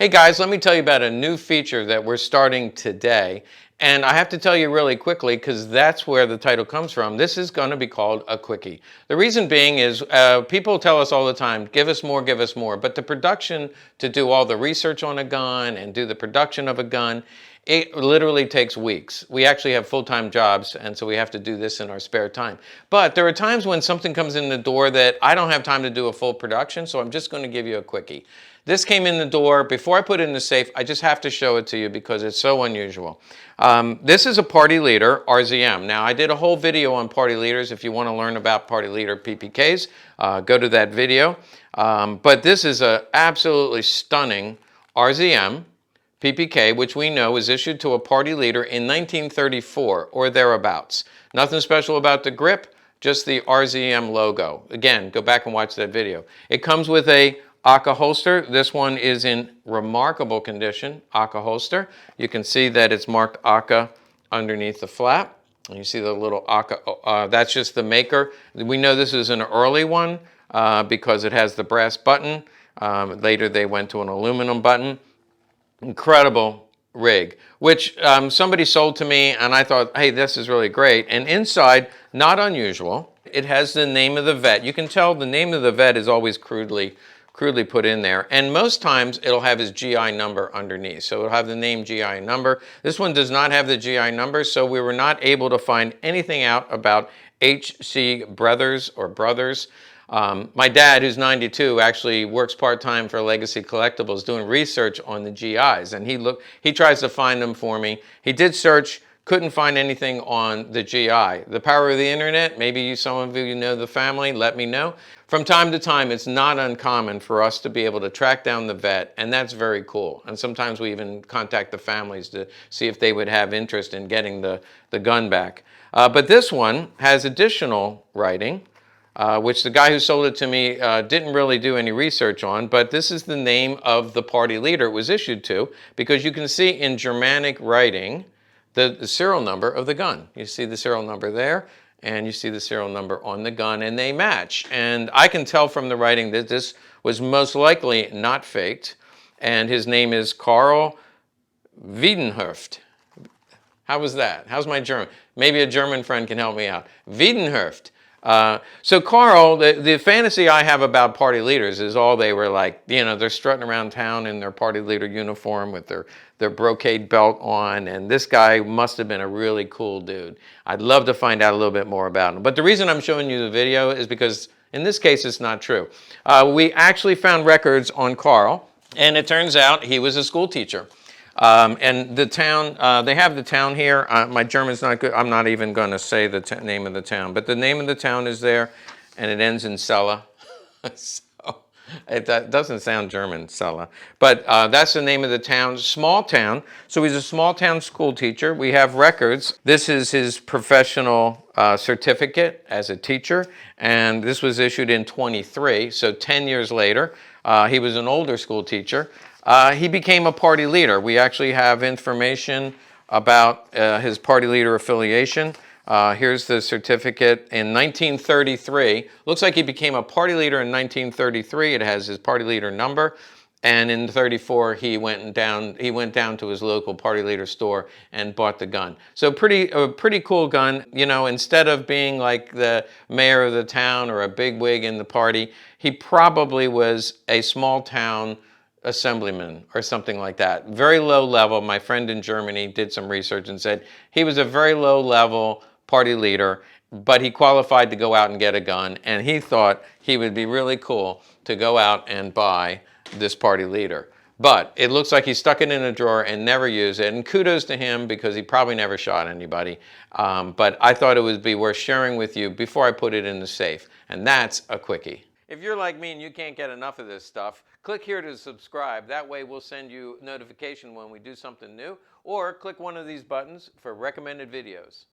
Hey guys, let me tell you about a new feature that we're starting today. And I have to tell you really quickly because that's where the title comes from. This is going to be called a quickie. The reason being is people tell us all the time, give us more, give us more. But the production to do all the research on a gun and do the production of a gun, it literally takes weeks. We actually have full-time jobs, and so we have to do this in our spare time. But there are times when something comes in the door that I don't have time to do a full production, so I'm just going to give you a quickie. This came in the door. Before I put it in the safe, I just have to show it to you because it's so unusual. This is a party leader, RZM. Now, I did a whole video on party leaders. If you want to learn about party leader PPKs, go to that video. But this is an absolutely stunning RZM PPK, which we know was issued to a party leader in 1934 or thereabouts. Nothing special about the grip, just the RZM logo. Again, go back and watch that video. It comes with a Akah holster. This one is in remarkable condition, Akah holster. You can see that it's marked Akah underneath the flap. And you see the little Akah, that's just the maker. We know this is an early one because it has the brass button. Later they went to an aluminum button. Incredible rig, which somebody sold to me, and I thought, hey, this is really great. And inside, not unusual, it has the name of the vet. You can tell the name of the vet is always crudely put in there, and most times it'll have his GI number underneath. So it'll have the name GI number. This one does not have the GI number, so we were not able to find anything out about HC Brothers or Brothers. My dad, who's 92, actually works part-time for Legacy Collectibles doing research on the GIs, and he tries to find them for me. He did search, couldn't find anything on the GI. The power of the internet, maybe some of you know the family, let me know. From time to time, it's not uncommon for us to be able to track down the vet, and that's very cool. And sometimes we even contact the families to see if they would have interest in getting the gun back. But this one has additional writing, which the guy who sold it to me didn't really do any research on, but this is the name of the party leader it was issued to, because you can see in Germanic writing the serial number of the gun. You see the serial number there, and you see the serial number on the gun, and they match. And I can tell from the writing that this was most likely not faked, and his name is Karl Wiedenhöft. How was that? How's my German? Maybe a German friend can help me out. Wiedenhöft. So Carl, the fantasy I have about party leaders is all they were like, you know, they're strutting around town in their party leader uniform with their brocade belt on, and this guy must have been a really cool dude. I'd love to find out a little bit more about him. But the reason I'm showing you the video is because in this case it's not true. We actually found records on Carl, and it turns out he was a school teacher. And the town, they have the town here. My German's not good. I'm not even going to say the name of the town. But the name of the town is there, and it ends in Cella. So it doesn't sound German, Cella. But that's the name of the town. Small town. So he's a small town school teacher. We have records. This is his professional certificate as a teacher. And this was issued in 23, so 10 years later. He was an older school teacher. He became a party leader. We actually have information about his party leader affiliation. Here's the certificate in 1933. Looks like he became a party leader in 1933. It has his party leader number. And in 34, he went down to his local party leader store and bought the gun. So a pretty cool gun. You know, instead of being like the mayor of the town or a bigwig in the party, he probably was a small town assemblyman or something like that. Very low level. My friend in Germany did some research and said he was a very low level party leader, but he qualified to go out and get a gun, and he thought he would be really cool to go out and buy this party leader. But it looks like he stuck it in a drawer and never used it, and kudos to him because he probably never shot anybody. But I thought it would be worth sharing with you before I put it in the safe, and that's a quickie. If you're like me and you can't get enough of this stuff, click here to subscribe. That way we'll send you notification when we do something new, or click one of these buttons for recommended videos.